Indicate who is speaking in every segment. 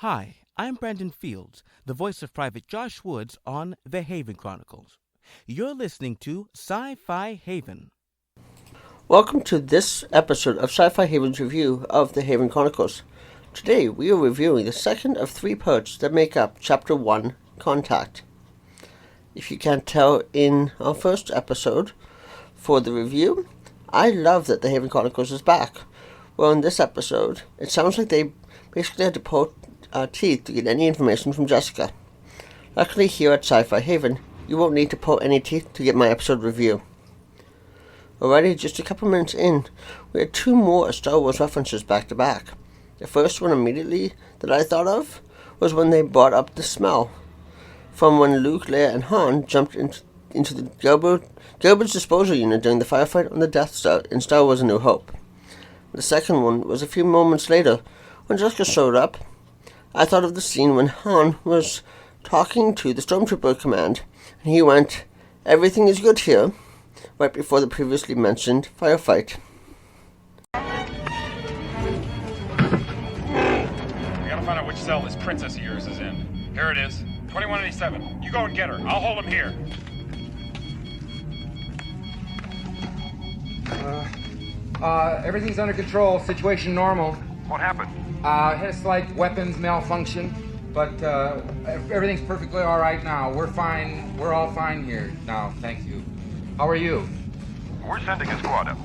Speaker 1: Hi, I'm Brandon Fields, the voice of Private Josh Woods on the Haven Chronicles. You're listening to Sci-Fi Haven.
Speaker 2: Welcome to this episode of Sci-Fi Haven's review of the Haven Chronicles. Today we are reviewing the second of three parts that make up Chapter 1, Contact. If you can't tell in our first episode for the review, I love that the Haven Chronicles is back. Well, in this episode, it sounds like they basically had to pull teeth to get any information from Jessica. Luckily here at Sci-Fi Haven, you won't need to pull any teeth to get my episode review. Already, just a couple minutes in, we had two more Star Wars references back to back. The first one immediately that I thought of was when they brought up the smell from when Luke, Leia, and Han jumped into the garbage disposal unit during the firefight on the Death Star in Star Wars A New Hope. The second one was a few moments later when Jessica showed up. I thought of the scene when Han was talking to the Stormtrooper command, and he went, "Everything is good here," right before the previously mentioned firefight.
Speaker 3: We gotta find out which cell this princess of yours is in. Here it is, 2187. You go and get her. I'll hold him here.
Speaker 4: Everything's under control. Situation normal.
Speaker 3: What happened?
Speaker 4: Had a slight weapons malfunction, but everything's perfectly all right now. We're fine. We're all fine here now. Thank you. How are you?
Speaker 3: We're sending a squad up.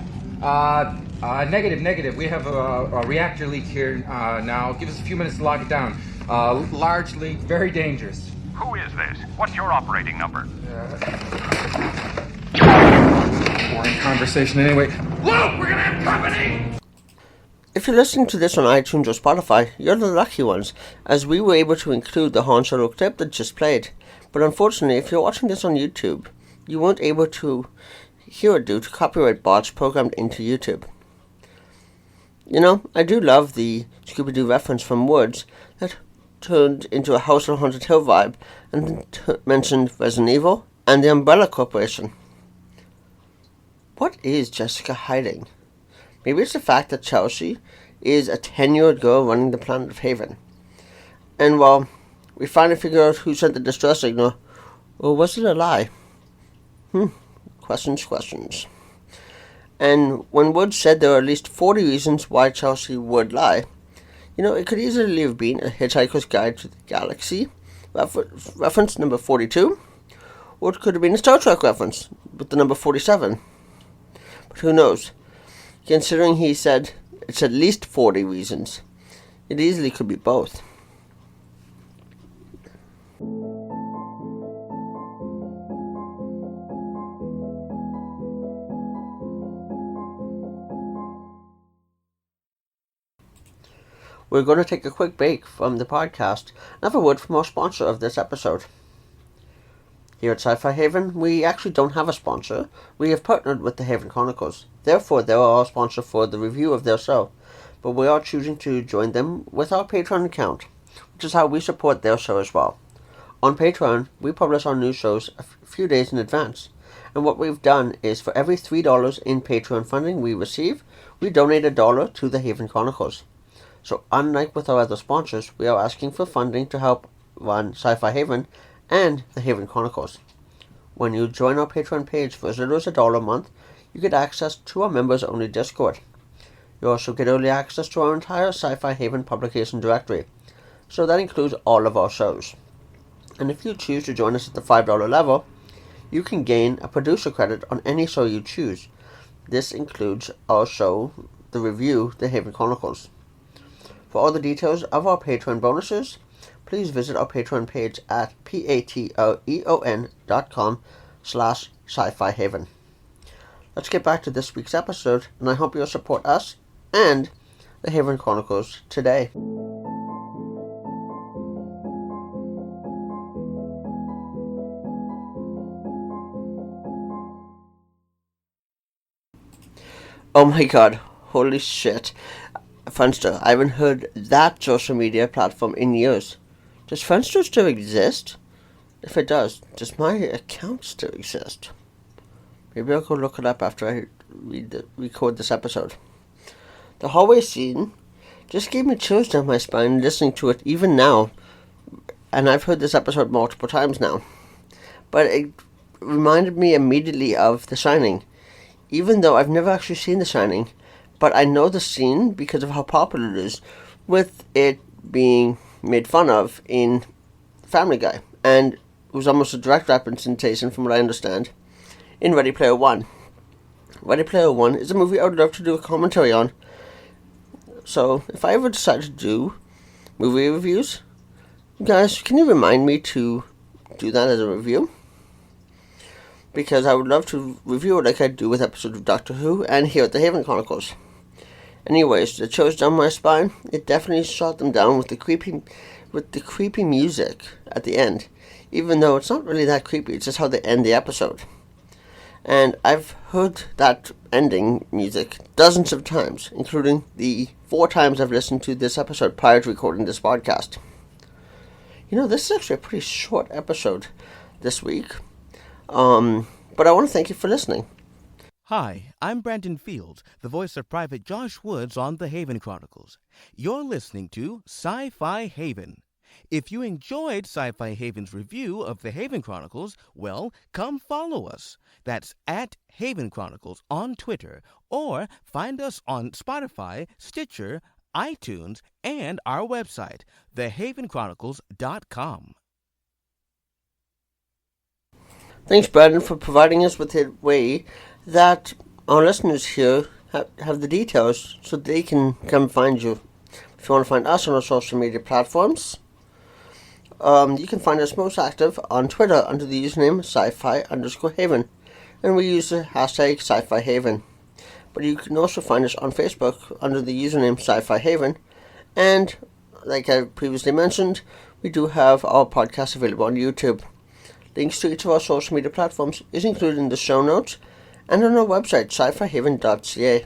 Speaker 4: Negative. We have a reactor leak here now. Give us a few minutes to lock it down. Large leak, very dangerous.
Speaker 3: Who is this? What's your operating number?
Speaker 4: Boring conversation anyway. Luke, we're gonna have company!
Speaker 2: If you're listening to this on iTunes or Spotify, you're the lucky ones, as we were able to include the Han Solo clip that just played. But unfortunately, if you're watching this on YouTube, you weren't able to hear it due to copyright bots programmed into YouTube. You know, I do love the Scooby-Doo reference from Woods that turned into a House on Haunted Hill vibe and mentioned Resident Evil and the Umbrella Corporation. What is Jessica hiding? Maybe it's the fact that Chelsea is a 10-year-old girl running the planet of Haven. And while we finally figure out who sent the distress signal, or was it a lie? Questions. And when Wood said there are at least 40 reasons why Chelsea would lie, you know, it could easily have been a Hitchhiker's Guide to the Galaxy reference number 42, or it could have been a Star Trek reference with the number 47. But who knows? Considering he said it's at least 40 reasons, it easily could be both. We're going to take a quick break from the podcast and have a word from our sponsor of this episode. Here at Sci-Fi Haven, we actually don't have a sponsor. We have partnered with the Haven Chronicles. Therefore, they are our sponsor for the review of their show. But we are choosing to join them with our Patreon account, which is how we support their show as well. On Patreon, we publish our new shows a few days in advance. And what we've done is for every $3 in Patreon funding we receive, we donate $1 to the Haven Chronicles. So unlike with our other sponsors, we are asking for funding to help run Sci-Fi Haven and the Haven Chronicles. When you join our Patreon page for as little as $1 a month, you get access to our members-only Discord. You also get early access to our entire Sci-Fi Haven publication directory, so that includes all of our shows. And if you choose to join us at the $5 level, you can gain a producer credit on any show you choose. This includes our show, the review, the Haven Chronicles. For all the details of our Patreon bonuses, please visit our Patreon page at patreon.com/Sci-Fi Haven. Let's get back to this week's episode, and I hope you'll support us and the Haven Chronicles today. Oh my god, holy shit. Friendster, I haven't heard that social media platform in years. Does Friendster still exist? If it does my account still exist? Maybe I'll go look it up after I record this episode. The hallway scene just gave me chills down my spine listening to it even now. And I've heard this episode multiple times now. But it reminded me immediately of The Shining. Even though I've never actually seen The Shining, but I know the scene because of how popular it is, with it being made fun of in Family Guy. And it was almost a direct representation, from what I understand, in Ready Player One. Ready Player One is a movie I would love to do a commentary on. So, if I ever decide to do movie reviews, guys, can you remind me to do that as a review? Because I would love to review it like I do with episodes of Doctor Who and here at the Haven Chronicles. Anyways, the chills down my spine, it definitely shot them down with the creepy music at the end. Even though it's not really that creepy, it's just how they end the episode. And I've heard that ending music dozens of times, including the 4 times I've listened to this episode prior to recording this podcast. This is actually a pretty short episode this week. But I want to thank you for listening.
Speaker 1: Hi, I'm Brandon Fields, the voice of Private Josh Woods on the Haven Chronicles. You're listening to Sci-Fi Haven. If you enjoyed Sci-Fi Haven's review of the Haven Chronicles, well, come follow us. That's at Haven Chronicles on Twitter, or find us on Spotify, Stitcher, iTunes, and our website, thehavenchronicles.com.
Speaker 2: Thanks, Brandon, for providing us with a way that our listeners here have the details so they can come find you. If you want to find us on our social media platforms, you can find us most active on Twitter under the username sci-fi_haven, and we use the hashtag Sci-Fi Haven. But you can also find us on Facebook under the username Sci-Fi Haven, and like I previously mentioned, we do have our podcast available on YouTube. Links to each of our social media platforms is included in the show notes and on our website, sci-fihaven.ca.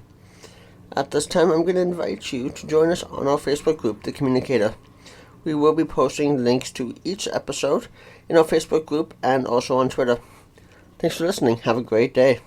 Speaker 2: At this time, I'm going to invite you to join us on our Facebook group, The Communicator. We will be posting links to each episode in our Facebook group and also on Twitter. Thanks for listening. Have a great day.